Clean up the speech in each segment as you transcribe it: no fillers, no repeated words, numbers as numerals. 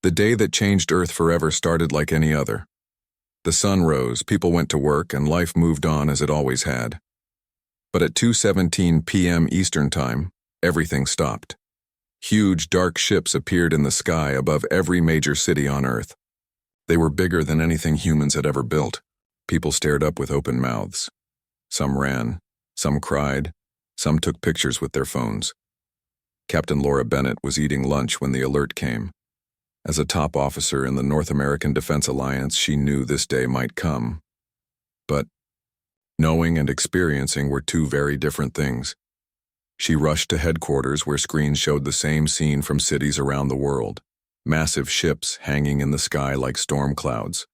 The day that changed Earth forever started like any other. The sun rose, people went to work, and life moved on as it always had. But at 2:17 p.m. Eastern Time, everything stopped. Huge, dark ships appeared in the sky above every major city on Earth. They were bigger than anything humans had ever built. People stared up with open mouths. Some ran, some cried, some took pictures with their phones. Captain Laura Bennett was eating lunch when the alert came. As a top officer in the North American Defense Alliance, she knew this day might come. But knowing and experiencing were two very different things. She rushed to headquarters where screens showed the same scene from cities around the world. Massive ships hanging in the sky like storm clouds.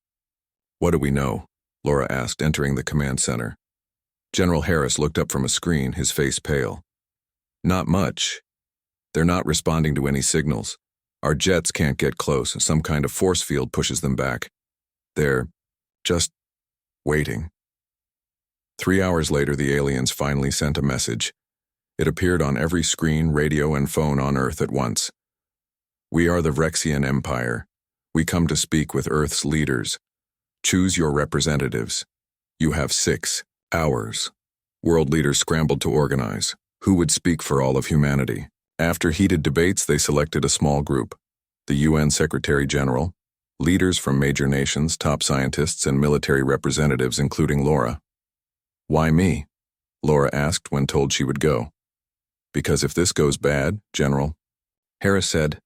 "What do we know?" Laura asked, entering the command center. General Harris looked up from a screen, his face pale. "Not much. They're not responding to any signals. Our jets can't get close, and some kind of force field pushes them back. They're just waiting." 3 hours later, the aliens finally sent a message. It appeared on every screen, radio, and phone on Earth at once. "We are the Vrexian Empire. We come to speak with Earth's leaders. Choose your representatives. You have 6 hours." World leaders scrambled to organize. Who would speak for all of humanity? After heated debates, they selected a small group: the UN Secretary General, leaders from major nations, top scientists, and military representatives, including Laura. "Why me?" Laura asked when told she would go. "Because if this goes bad, General," Harris said,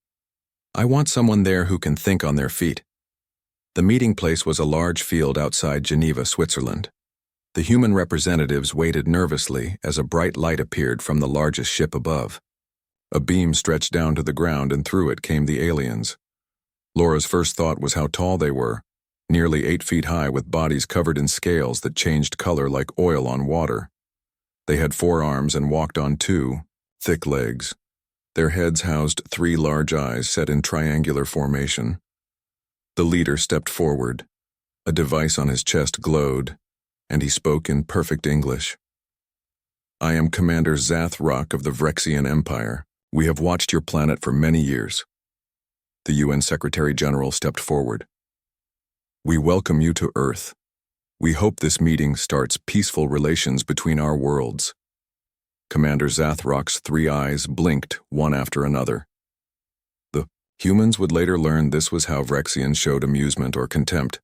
"I want someone there who can think on their feet." The meeting place was a large field outside Geneva, Switzerland. The human representatives waited nervously as a bright light appeared from the largest ship above. A beam stretched down to the ground, and through it came the aliens. Laura's first thought was how tall they were, nearly 8 feet high, with bodies covered in scales that changed color like oil on water. They had 4 arms and walked on 2 thick legs. Their heads housed 3 large eyes set in triangular formation. The leader stepped forward. A device on his chest glowed, and he spoke in perfect English. "I am Commander Zath Rock of the Vrexian Empire. We have watched your planet for many years." The UN Secretary General stepped forward. "We welcome you to Earth. We hope this meeting starts peaceful relations between our worlds." Commander Zathrock's 3 eyes blinked one after another. The humans would later learn this was how Vrexians showed amusement or contempt.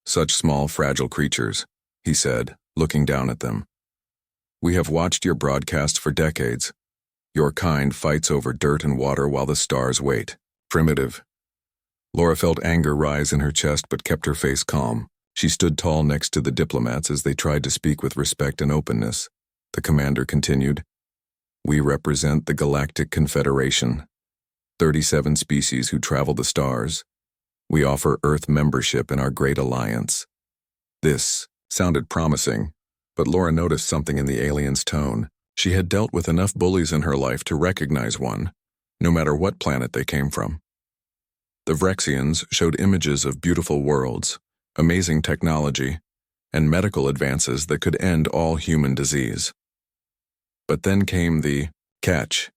"Such small, fragile creatures," he said, looking down at them. "We have watched your broadcast for decades. Your kind fights over dirt and water while the stars wait. Primitive." Laura felt anger rise in her chest but kept her face calm. She stood tall next to the diplomats as they tried to speak with respect and openness. The commander continued, "We represent the Galactic Confederation, 37 species who travel the stars. We offer Earth membership in our great alliance." This sounded promising, but Laura noticed something in the alien's tone. She had dealt with enough bullies in her life to recognize one, no matter what planet they came from. The Vrexians showed images of beautiful worlds, amazing technology, and medical advances that could end all human disease. But then came the catch.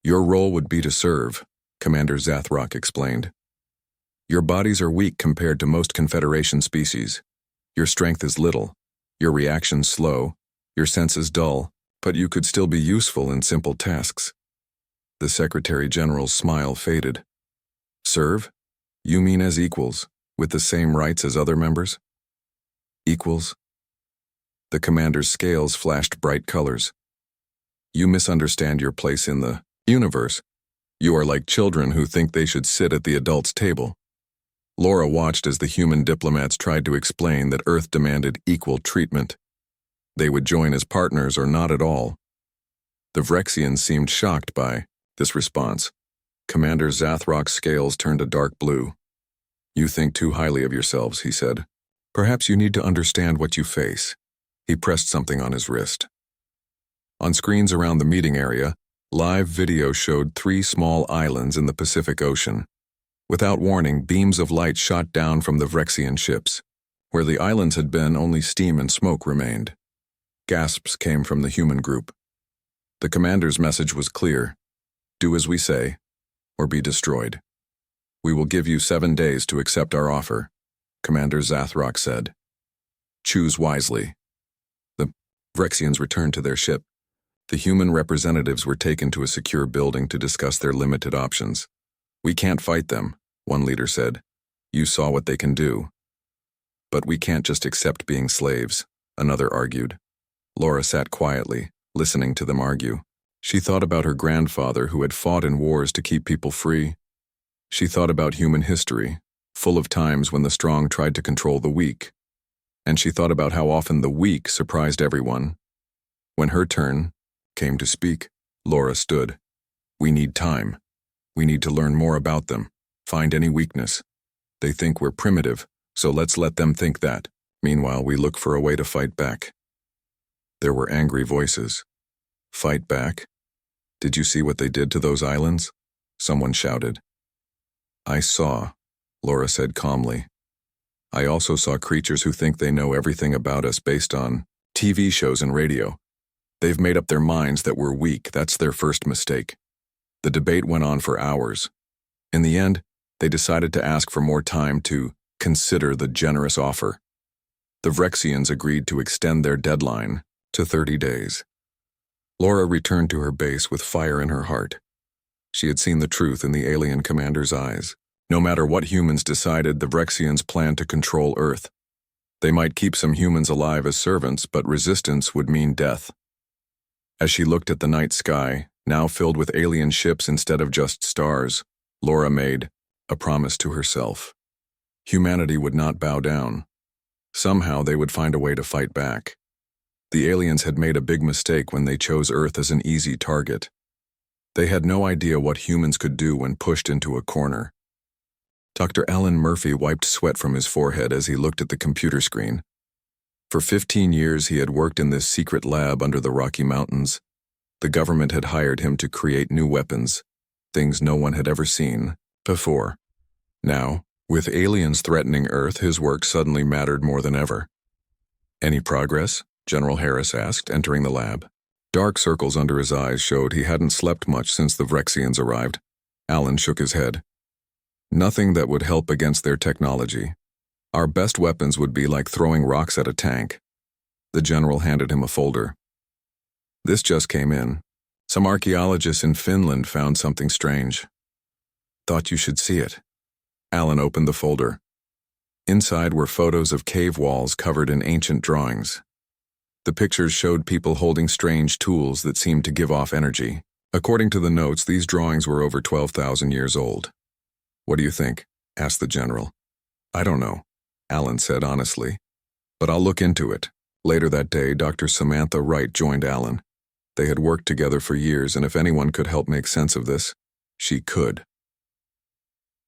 "Your role would be to serve," Commander Zathrock explained. "Your bodies are weak compared to most Confederation species. Your strength is little, your reactions slow, your senses dull, but you could still be useful in simple tasks." The Secretary General's smile faded. "Serve? You mean as equals, with the same rights as other members?" "Equals?" The commander's scales flashed bright colors. "You misunderstand your place in the universe. You are like children who think they should sit at the adults' table." Laura watched as the human diplomats tried to explain that Earth demanded equal treatment. They would join as partners or not at all. The Vrexians seemed shocked by this response. Commander Zathrock's scales turned a dark blue. "You think too highly of yourselves," he said. "Perhaps you need to understand what you face." He pressed something on his wrist. On screens around the meeting area, live video showed 3 small islands in the Pacific Ocean. Without warning, beams of light shot down from the Vrexian ships. Where the islands had been, only steam and smoke remained. Gasps came from the human group. The commander's message was clear: "Do as we say, or be destroyed." We will give you 7 days to accept our offer, Commander Zathrock said. Choose wisely. The Vrexians returned to their ship. The human representatives were taken to a secure building to discuss their limited options. We can't fight them, one leader said. You saw what they can do. But we can't just accept being slaves, another argued. Laura sat quietly, listening to them argue. She thought about her grandfather who had fought in wars to keep people free. She thought about human history, full of times when the strong tried to control the weak. And she thought about how often the weak surprised everyone. When her turn came to speak, Laura stood. We need time. We need to learn more about them, find any weakness. They think we're primitive, so let's let them think that. Meanwhile, we look for a way to fight back. There were angry voices. Fight back? Did you see what they did to those islands? Someone shouted. I saw, Laura said calmly. I also saw creatures who think they know everything about us based on TV shows and radio. They've made up their minds that we're weak. That's their first mistake. The debate went on for hours. In the end, they decided to ask for more time to consider the generous offer. The Vrexians agreed to extend their deadline to 30 days. Laura returned to her base with fire in her heart. She had seen the truth in the alien commander's eyes. No matter what humans decided, the Vrexians planned to control Earth. They might keep some humans alive as servants, but resistance would mean death. As she looked at the night sky, now filled with alien ships instead of just stars, Laura made a promise to herself. Humanity would not bow down. Somehow they would find a way to fight back. The aliens had made a big mistake when they chose Earth as an easy target. They had no idea what humans could do when pushed into a corner. Dr. Alan Murphy wiped sweat from his forehead as he looked at the computer screen. For 15 years he had worked in this secret lab under the Rocky Mountains. The government had hired him to create new weapons, things no one had ever seen before. Now, with aliens threatening Earth, his work suddenly mattered more than ever. Any progress? General Harris asked, entering the lab. Dark circles under his eyes showed he hadn't slept much since the Vrexians arrived. Alan shook his head. Nothing that would help against their technology. Our best weapons would be like throwing rocks at a tank. The general handed him a folder. This just came in. Some archaeologists in Finland found something strange. Thought you should see it. Alan opened the folder. Inside were photos of cave walls covered in ancient drawings. The pictures showed people holding strange tools that seemed to give off energy. According to the notes, these drawings were over 12,000 years old. What do you think? Asked the general. I don't know, Alan said honestly, but I'll look into it. Later that day, Dr. Samantha Wright joined Alan. They had worked together for years, and if anyone could help make sense of this, she could.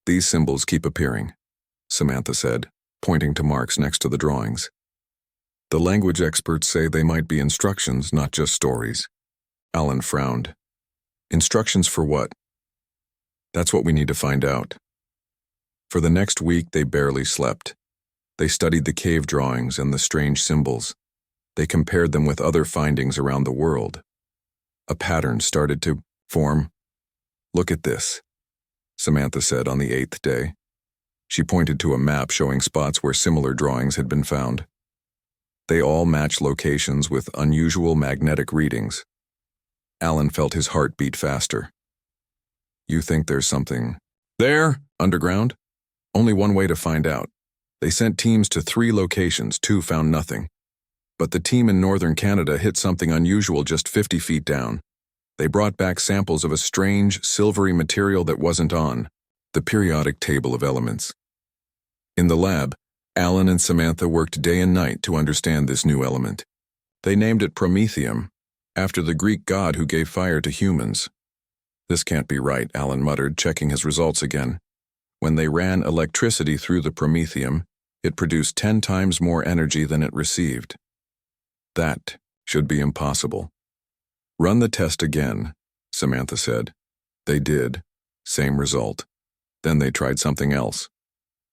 These symbols keep appearing, Samantha said, pointing to marks next to the drawings. The language experts say they might be instructions, not just stories. Alan frowned. Instructions for what? That's what we need to find out. For the next week, they barely slept. They studied the cave drawings and the strange symbols. They compared them with other findings around the world. A pattern started to form. Look at this, Samantha said on the 8th day. She pointed to a map showing spots where similar drawings had been found. They all match locations with unusual magnetic readings. Alan felt his heart beat faster. You think there's something there, underground? Only one way to find out. They sent teams to 3 locations, 2 found nothing. But the team in northern Canada hit something unusual just 50 feet down. They brought back samples of a strange, silvery material that wasn't on the periodic table of elements. In the lab, Alan and Samantha worked day and night to understand this new element. They named it promethium, after the Greek god who gave fire to humans. This can't be right, Alan muttered, checking his results again. When they ran electricity through the promethium, it produced 10 times more energy than it received. That should be impossible. Run the test again, Samantha said. They did. Same result. Then they tried something else.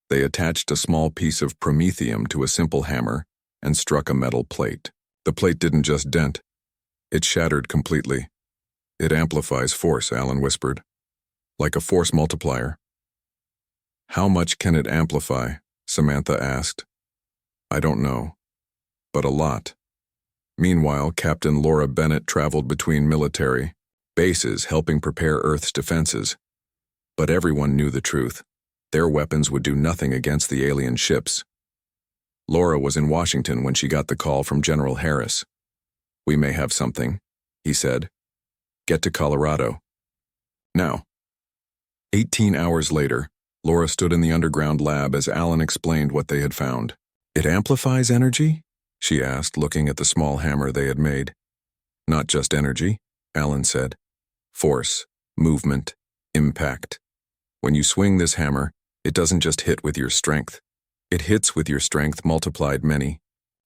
They attached a small piece of promethium to a simple hammer and struck a metal plate. The plate didn't just dent. It shattered completely. It amplifies force, Alan whispered. Like a force multiplier. How much can it amplify? Samantha asked. I don't know, but a lot. Meanwhile, Captain Laura Bennett traveled between military bases helping prepare Earth's defenses. But everyone knew the truth. Their weapons would do nothing against the alien ships. Laura was in Washington when she got the call from General Harris. We may have something, he said. Get to Colorado. Now. 18 hours later, Laura stood in the underground lab as Alan explained what they had found. It amplifies energy? She asked, looking at the small hammer they had made. Not just energy, Alan said. Force, movement, impact. When you swing this hammer, it doesn't just hit with your strength. It hits with your strength multiplied many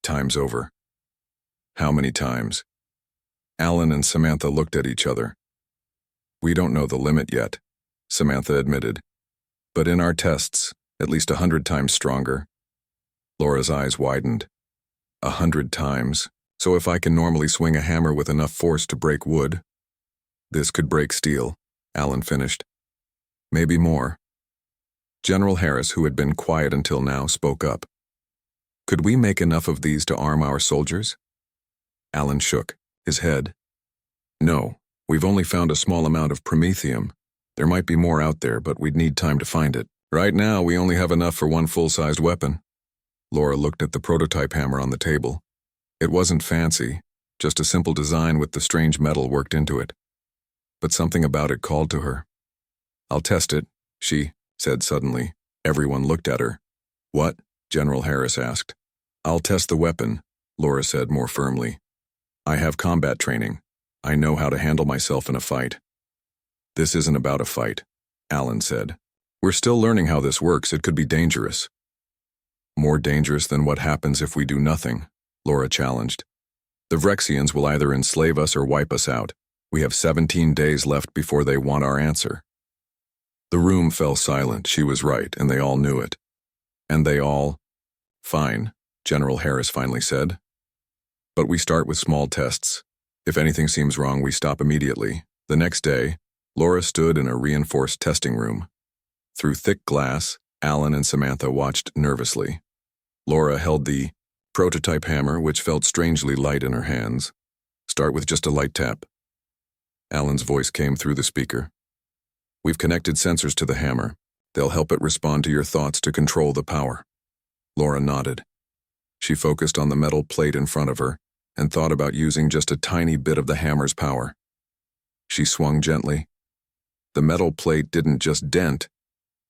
times over. How many times? Alan and Samantha looked at each other. We don't know the limit yet, Samantha admitted. But in our tests, at least 100 times stronger. Laura's eyes widened. 100 times. So if I can normally swing a hammer with enough force to break wood, this could break steel, Alan finished. Maybe more. General Harris, who had been quiet until now, spoke up. Could we make enough of these to arm our soldiers? Alan shook his head. No, we've only found a small amount of promethium. There might be more out there, but we'd need time to find it. Right now, we only have enough for one full-sized weapon. Laura looked at the prototype hammer on the table. It wasn't fancy, just a simple design with the strange metal worked into it. But something about it called to her. I'll test it, she said suddenly. Everyone looked at her. What? General Harris asked. I'll test the weapon, Laura said more firmly. I have combat training. I know how to handle myself in a fight. This isn't about a fight, Alan said. We're still learning how this works. It could be dangerous. More dangerous than what happens if we do nothing, Laura challenged. The Vrexians will either enslave us or wipe us out. We have 17 days left before they want our answer. The room fell silent. She was right, and they all knew it. And they all... Fine, General Harris finally said. But we start with small tests. If anything seems wrong, we stop immediately. The next day, Laura stood in a reinforced testing room. Through thick glass, Alan and Samantha watched nervously. Laura held the prototype hammer, which felt strangely light in her hands. Start with just a light tap. Alan's voice came through the speaker. We've connected sensors to the hammer. They'll help it respond to your thoughts to control the power. Laura nodded. She focused on the metal plate in front of her and thought about using just a tiny bit of the hammer's power. She swung gently. The metal plate didn't just dent,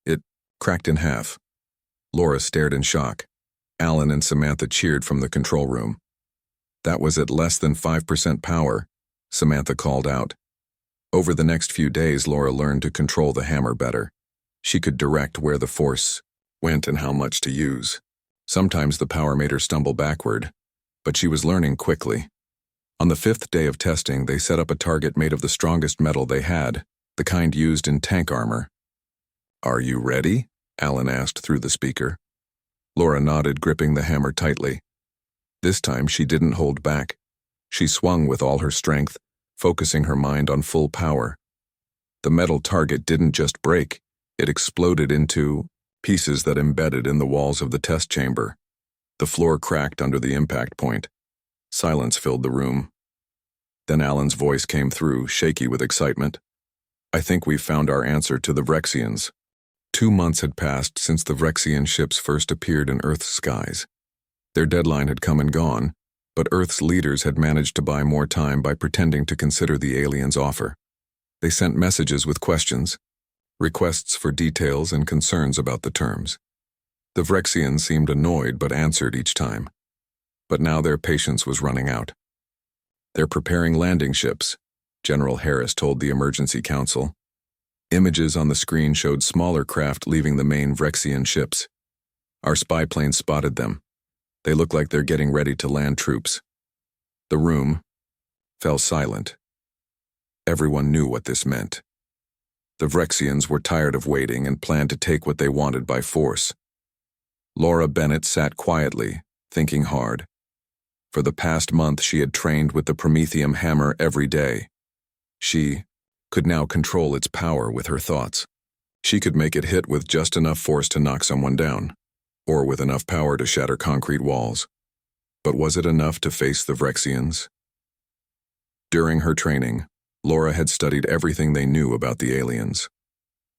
it cracked in half. Laura stared in shock. Alan and Samantha cheered from the control room. That was at less than 5% power, Samantha called out. Over the next few days, Laura learned to control the hammer better. She could direct where the force went and how much to use. Sometimes the power made her stumble backward, but she was learning quickly. On the 5th day of testing, they set up a target made of the strongest metal they had, the kind used in tank armor. Are you ready? Alan asked through the speaker. Laura nodded, gripping the hammer tightly. This time she didn't hold back. She swung with all her strength, focusing her mind on full power. The metal target didn't just break, it exploded into pieces that embedded in the walls of the test chamber. The floor cracked under the impact point. Silence filled the room. Then Alan's voice came through, shaky with excitement. I think we've found our answer to the Vrexians. 2 months had passed since the Vrexian ships first appeared in Earth's skies. Their deadline had come and gone, but Earth's leaders had managed to buy more time by pretending to consider the aliens' offer. They sent messages with questions, requests for details and concerns about the terms. The Vrexians seemed annoyed but answered each time. But now their patience was running out. They're preparing landing ships, General Harris told the Emergency Council. Images on the screen showed smaller craft leaving the main Vrexian ships. Our spy planes spotted them. They look like they're getting ready to land troops. The room fell silent. Everyone knew what this meant. The Vrexians were tired of waiting and planned to take what they wanted by force. Laura Bennett sat quietly, thinking hard. For the past month, she had trained with the promethium hammer every day. She could now control its power with her thoughts. She could make it hit with just enough force to knock someone down, or with enough power to shatter concrete walls. But was it enough to face the Vrexians? During her training, Laura had studied everything they knew about the aliens.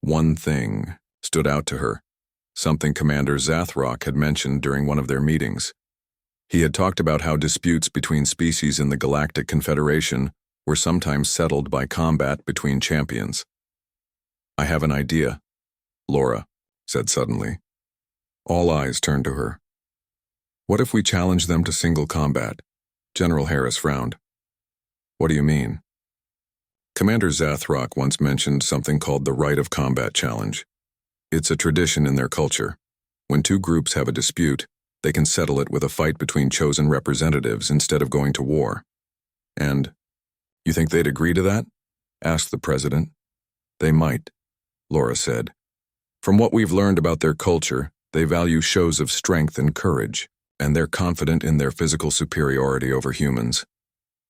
One thing stood out to her, something Commander Zathrock had mentioned during one of their meetings. He had talked about how disputes between species in the Galactic Confederation were sometimes settled by combat between champions. "I have an idea," Laura said suddenly. All eyes turned to her. "What if we challenge them to single combat?" General Harris frowned. "What do you mean?" Commander Zathrock once mentioned something called the Right of Combat Challenge. It's a tradition in their culture. When two groups have a dispute, they can settle it with a fight between chosen representatives instead of going to war. "And you think they'd agree to that?" asked the president. "They might," Laura said. "From what we've learned about their culture, they value shows of strength and courage, and they're confident in their physical superiority over humans.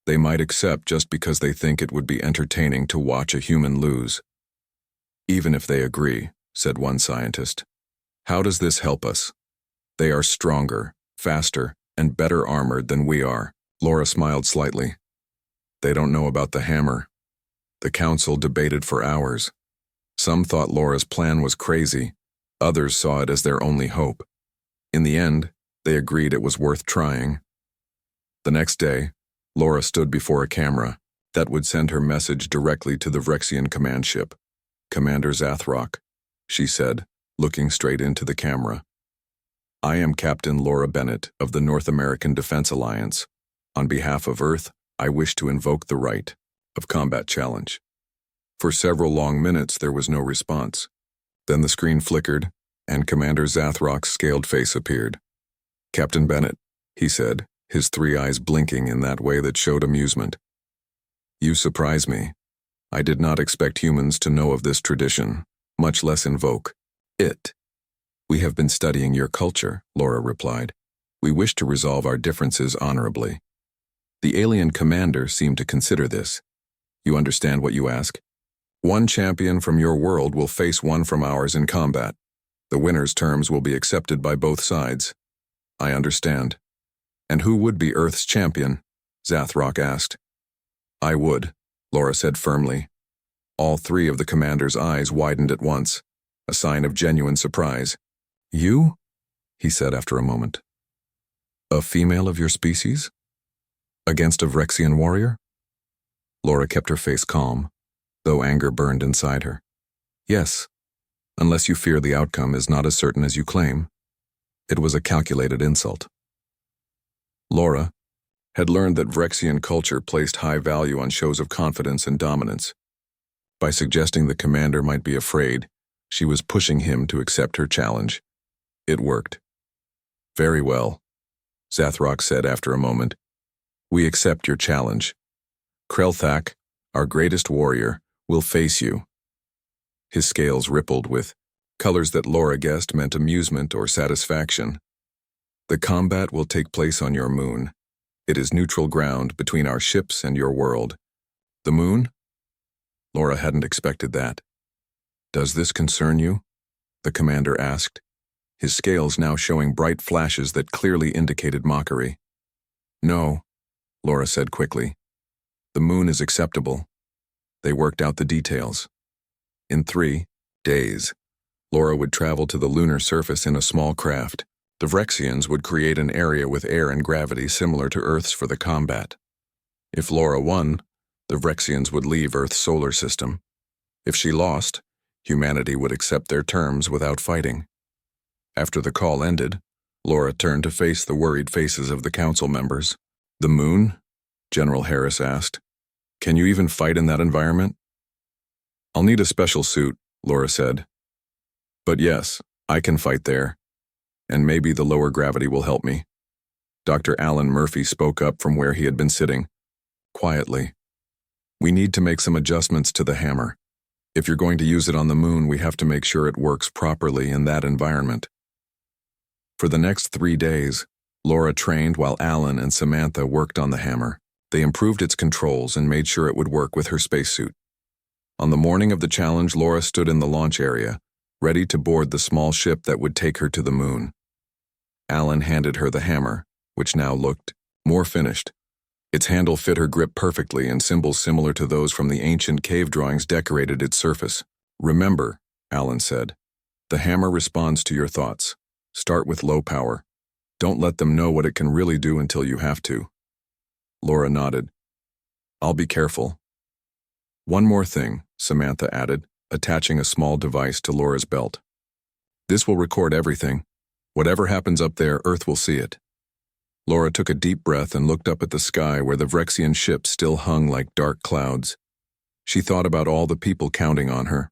They might accept just because they think it would be entertaining to watch a human lose." "Even if they agree," said one scientist, "how does this help us? They are stronger, faster, and better armored than we are." Laura smiled slightly. "They don't know about the hammer." The council debated for hours. Some thought Laura's plan was crazy. Others saw it as their only hope. In the end, they agreed it was worth trying. The next day, Laura stood before a camera that would send her message directly to the Vrexian command ship. "Commander Zathrock," she said, looking straight into the camera. "I am Captain Laura Bennett of the North American Defense Alliance. On behalf of Earth, I wish to invoke the right of combat challenge." For several long minutes there was no response. Then the screen flickered, and Commander Zathrock's scaled face appeared. "Captain Bennett," he said, his three eyes blinking in that way that showed amusement. "You surprise me. I did not expect humans to know of this tradition, much less invoke it." "We have been studying your culture," Laura replied. "We wish to resolve our differences honorably." The alien commander seemed to consider this. "You understand what you ask? One champion from your world will face one from ours in combat. The winner's terms will be accepted by both sides." "I understand." "And who would be Earth's champion?" Zathrock asked. "I would," Laura said firmly. All three of the commander's eyes widened at once, a sign of genuine surprise. "You?" he said after a moment. "A female of your species? Against a Vrexian warrior?" Laura kept her face calm, though anger burned inside her. "Yes, unless you fear the outcome is not as certain as you claim." It was a calculated insult. Laura had learned that Vrexian culture placed high value on shows of confidence and dominance. By suggesting the commander might be afraid, she was pushing him to accept her challenge. It worked. "Very well," Zathrock said after a moment. "We accept your challenge. Krelthak, our greatest warrior, will face you." His scales rippled with colors that Laura guessed meant amusement or satisfaction. "The combat will take place on your moon. It is neutral ground between our ships and your world." "The moon?" Laura hadn't expected that. "Does this concern you?" the commander asked, his scales now showing bright flashes that clearly indicated mockery. "No," Laura said quickly. "The moon is acceptable." They worked out the details. In 3 days, Laura would travel to the lunar surface in a small craft. The Vrexians would create an area with air and gravity similar to Earth's for the combat. If Laura won, the Vrexians would leave Earth's solar system. If she lost, humanity would accept their terms without fighting. After the call ended, Laura turned to face the worried faces of the council members. "The moon?" General Harris asked. "Can you even fight in that environment?" "I'll need a special suit," Laura said. "But yes, I can fight there. And maybe the lower gravity will help me." Dr. Alan Murphy spoke up from where he had been sitting. Quietly, "We need to make some adjustments to the hammer. If you're going to use it on the moon, we have to make sure it works properly in that environment." For the next 3 days, Laura trained while Alan and Samantha worked on the hammer. They improved its controls and made sure it would work with her spacesuit. On the morning of the challenge, Laura stood in the launch area, ready to board the small ship that would take her to the moon. Alan handed her the hammer, which now looked more finished. Its handle fit her grip perfectly, and symbols similar to those from the ancient cave drawings decorated its surface. "Remember," Alan said, "the hammer responds to your thoughts. Start with low power. Don't let them know what it can really do until you have to." Laura nodded. "I'll be careful." "One more thing," Samantha added, attaching a small device to Laura's belt. "This will record everything. Whatever happens up there, Earth will see it." Laura took a deep breath and looked up at the sky where the Vrexian ship still hung like dark clouds. She thought about all the people counting on her.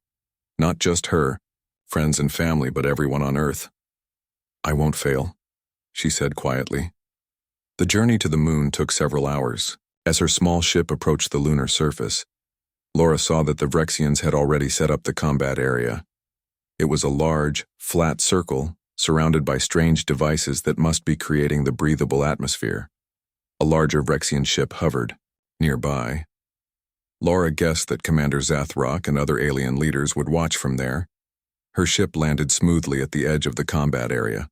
Not just her, friends and family, but everyone on Earth. "I won't fail," she said quietly. The journey to the moon took several hours. As her small ship approached the lunar surface, Laura saw that the Vrexians had already set up the combat area. It was a large, flat circle surrounded by strange devices that must be creating the breathable atmosphere. A larger Vrexian ship hovered nearby. Laura guessed that Commander Zathrock and other alien leaders would watch from there. Her ship landed smoothly at the edge of the combat area.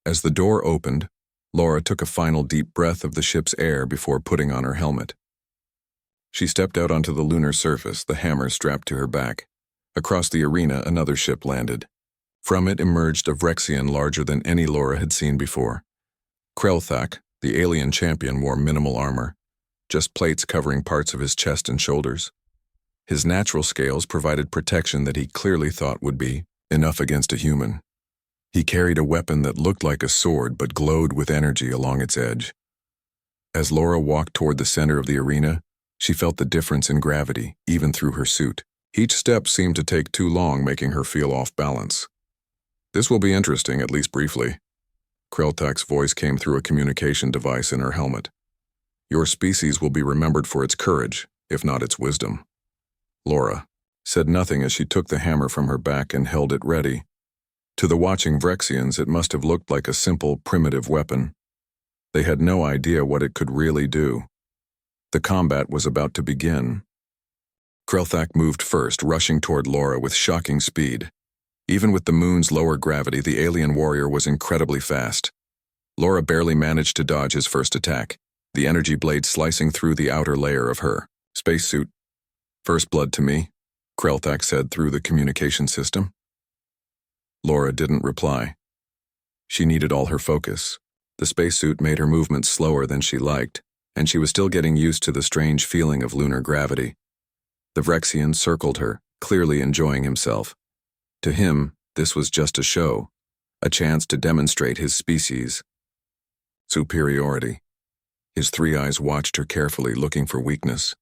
As the door opened, Laura took a final deep breath of the ship's air before putting on her helmet. She stepped out onto the lunar surface, the hammer strapped to her back. Across the arena, another ship landed. From it emerged a Vrexian larger than any Laura had seen before. Krelthak, the alien champion, wore minimal armor, just plates covering parts of his chest and shoulders. His natural scales provided protection that he clearly thought would be enough against a human. He carried a weapon that looked like a sword but glowed with energy along its edge. As Laura walked toward the center of the arena, she felt the difference in gravity, even through her suit. Each step seemed to take too long, making her feel off balance. "This will be interesting, at least briefly." Kreltak's voice came through a communication device in her helmet. "Your species will be remembered for its courage, if not its wisdom." Laura said nothing as she took the hammer from her back and held it ready. To the watching Vrexians, it must have looked like a simple, primitive weapon. They had no idea what it could really do. The combat was about to begin. Krelthak moved first, rushing toward Laura with shocking speed. Even with the moon's lower gravity, the alien warrior was incredibly fast. Laura barely managed to dodge his first attack, the energy blade slicing through the outer layer of her spacesuit. "First blood to me," Krelthak said through the communication system. Laura didn't reply. She needed all her focus. The spacesuit made her movements slower than she liked, and she was still getting used to the strange feeling of lunar gravity. The Vrexian circled her, clearly enjoying himself. To him, this was just a show, a chance to demonstrate his species' superiority. His three eyes watched her carefully, looking for weakness.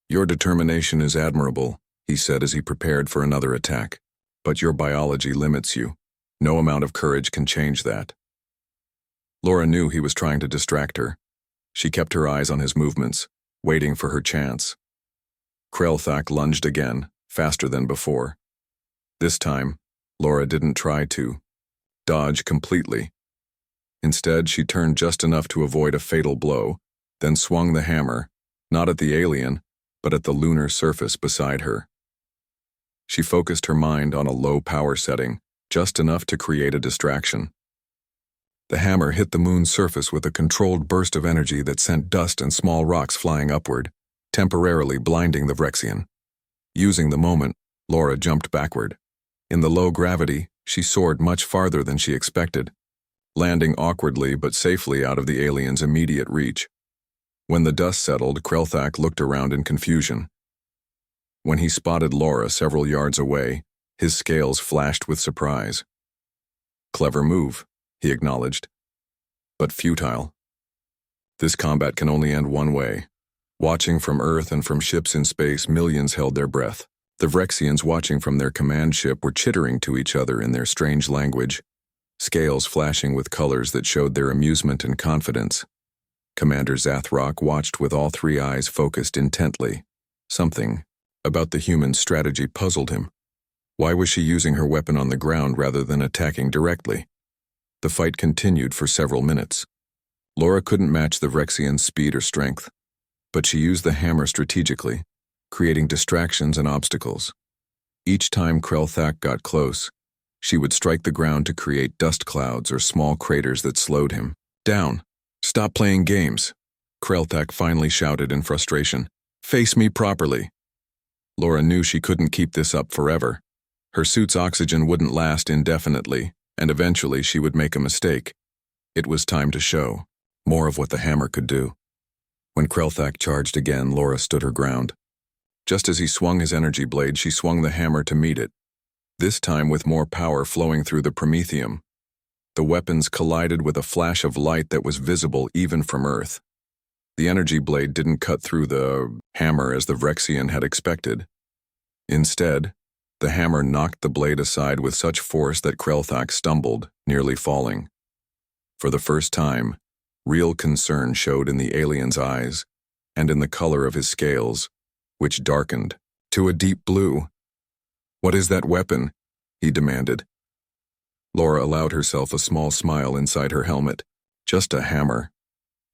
"Your determination is admirable," he said as he prepared for another attack. "But your biology limits you. No amount of courage can change that." Laura knew he was trying to distract her. She kept her eyes on his movements, waiting for her chance. Krelthak lunged again, faster than before. This time, Laura didn't try to dodge completely. Instead, she turned just enough to avoid a fatal blow, then swung the hammer, not at the alien, but at the lunar surface beside her. She focused her mind on a low power setting, just enough to create a distraction. The hammer hit the moon's surface with a controlled burst of energy that sent dust and small rocks flying upward, temporarily blinding the Vrexian. Using the moment, Laura jumped backward. In the low gravity, she soared much farther than she expected, landing awkwardly but safely out of the alien's immediate reach. When the dust settled, Krelthak looked around in confusion. When he spotted Laura several yards away, his scales flashed with surprise. "Clever move," he acknowledged, "but futile. This combat can only end one way." Watching from Earth and from ships in space, millions held their breath. The Vrexians watching from their command ship were chittering to each other in their strange language, scales flashing with colors that showed their amusement and confidence. Commander Zathrock watched with all three eyes focused intently. Something about the human strategy puzzled him. Why was she using her weapon on the ground rather than attacking directly? The fight continued for several minutes. Laura couldn't match the Vrexian's speed or strength, but she used the hammer strategically, creating distractions and obstacles. Each time Krelthak got close, she would strike the ground to create dust clouds or small craters that slowed him. Down! Stop playing games! Krelthak finally shouted in frustration. Face me properly! Laura knew she couldn't keep this up forever. Her suit's oxygen wouldn't last indefinitely, and eventually she would make a mistake. It was time to show more of what the hammer could do. When Krelthak charged again, Laura stood her ground. Just as he swung his energy blade, she swung the hammer to meet it, this time with more power flowing through the promethium. The weapons collided with a flash of light that was visible even from Earth. The energy blade didn't cut through the hammer as the Vrexian had expected. Instead, the hammer knocked the blade aside with such force that Krelthak stumbled, nearly falling. For the first time, real concern showed in the alien's eyes and in the color of his scales, which darkened to a deep blue. What is that weapon? He demanded. Laura allowed herself a small smile inside her helmet. Just a hammer.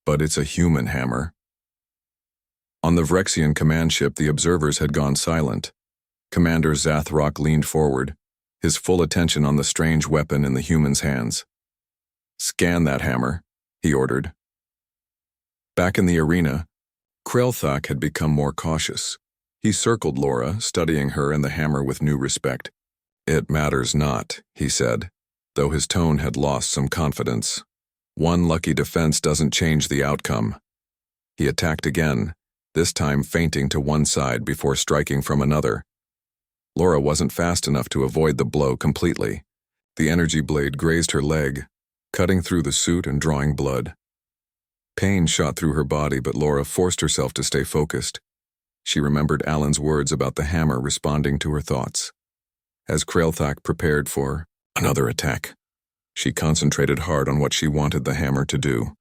But it's a human hammer. On the Vrexian command ship, the observers had gone silent. Commander Zathrok leaned forward, his full attention on the strange weapon in the human's hands. Scan that hammer, he ordered. Back in the arena, Krelthak had become more cautious. He circled Laura, studying her and the hammer with new respect. It matters not, he said, though his tone had lost some confidence. One lucky defense doesn't change the outcome. He attacked again, this time feinting to one side before striking from another. Laura wasn't fast enough to avoid the blow completely. The energy blade grazed her leg, cutting through the suit and drawing blood. Pain shot through her body, but Laura forced herself to stay focused. She remembered Alan's words about the hammer responding to her thoughts. As Krelthak prepared for another attack, she concentrated hard on what she wanted the hammer to do.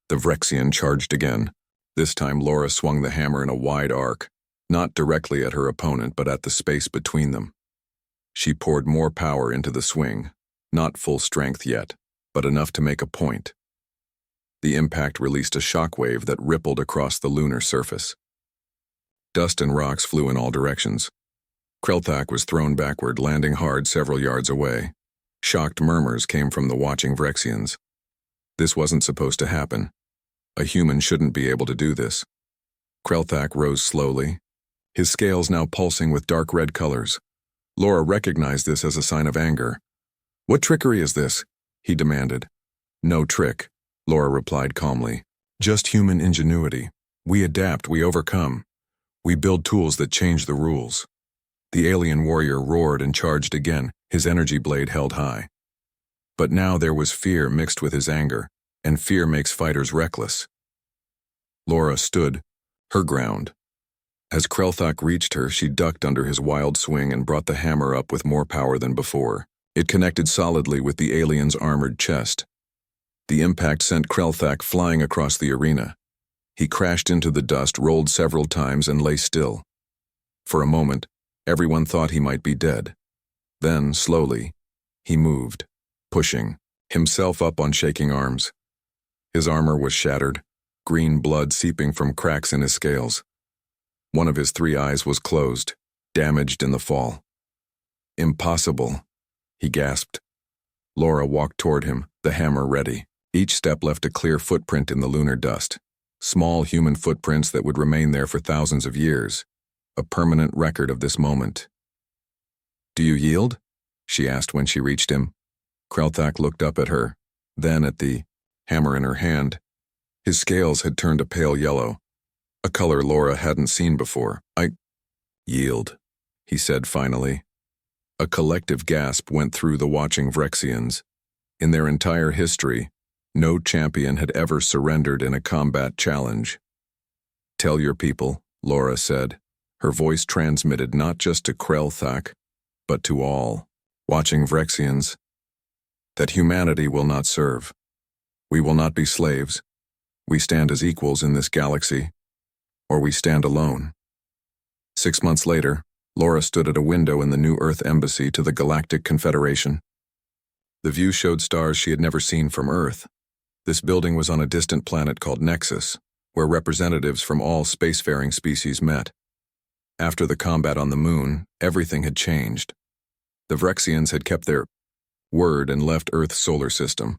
The Vrexian charged again. This time Laura swung the hammer in a wide arc, not directly at her opponent but at the space between them. She poured more power into the swing, not full strength yet, but enough to make a point. The impact released a shockwave that rippled across the lunar surface. Dust and rocks flew in all directions. Krelthak was thrown backward, landing hard several yards away. Shocked murmurs came from the watching Vrexians. This wasn't supposed to happen. A human shouldn't be able to do this. Krelthak rose slowly, his scales now pulsing with dark red colors. Laura recognized this as a sign of anger. What trickery is this? He demanded. No trick, Laura replied calmly. Just human ingenuity. We adapt, we overcome. We build tools that change the rules. The alien warrior roared and charged again, his energy blade held high. But now there was fear mixed with his anger, and fear makes fighters reckless. Laura stood her ground. As Krelthak reached her, she ducked under his wild swing and brought the hammer up with more power than before. It connected solidly with the alien's armored chest. The impact sent Krelthak flying across the arena. He crashed into the dust, rolled several times, and lay still. For a moment, everyone thought he might be dead. Then, slowly, he moved, pushing himself up on shaking arms. His armor was shattered, green blood seeping from cracks in his scales. One of his 3 eyes was closed, damaged in the fall. Impossible, he gasped. Laura walked toward him, the hammer ready. Each step left a clear footprint in the lunar dust. Small human footprints that would remain there for thousands of years. A permanent record of this moment. Do you yield? She asked when she reached him. Krelthak looked up at her, then at the hammer in her hand. His scales had turned a pale yellow, a color Laura hadn't seen before. I yield, he said finally. A collective gasp went through the watching Vrexians. In their entire history, no champion had ever surrendered in a combat challenge. Tell your people, Laura said. Her voice transmitted not just to Krelthak, but to all watching Vrexians, that humanity will not serve. We will not be slaves. We stand as equals in this galaxy, or we stand alone. 6 months later, Laura stood at a window in the New Earth Embassy to the Galactic Confederation. The view showed stars she had never seen from Earth. This building was on a distant planet called Nexus, where representatives from all spacefaring species met. After the combat on the moon, everything had changed. The Vrexians had kept their word and left Earth's solar system.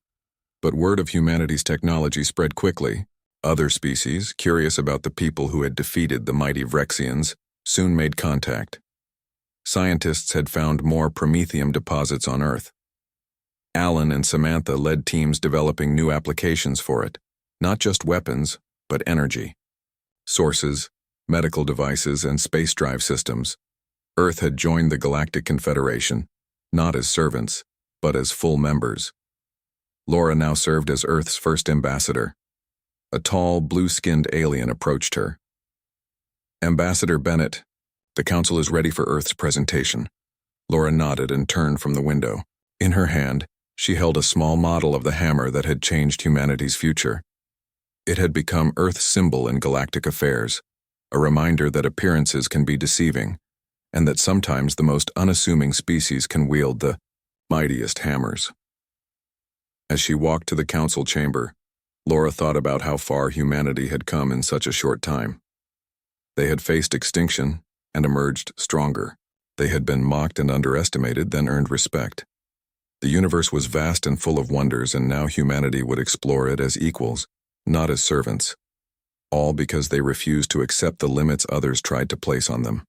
But word of humanity's technology spread quickly. Other species, curious about the people who had defeated the mighty Vrexians, soon made contact. Scientists had found more promethium deposits on Earth. Alan and Samantha led teams developing new applications for it, not just weapons, but energy. Sources, medical devices, and space drive systems. Earth had joined the Galactic Confederation, not as servants, but as full members. Laura now served as Earth's first ambassador. A tall, blue-skinned alien approached her. "Ambassador Bennett, the Council is ready for Earth's presentation." Laura nodded and turned from the window. In her hand, she held a small model of the hammer that had changed humanity's future. It had become Earth's symbol in galactic affairs, a reminder that appearances can be deceiving, and that sometimes the most unassuming species can wield the mightiest hammers. As she walked to the council chamber, Laura thought about how far humanity had come in such a short time. They had faced extinction and emerged stronger. They had been mocked and underestimated, then earned respect. The universe was vast and full of wonders, and now humanity would explore it as equals, not as servants. All because they refused to accept the limits others tried to place on them.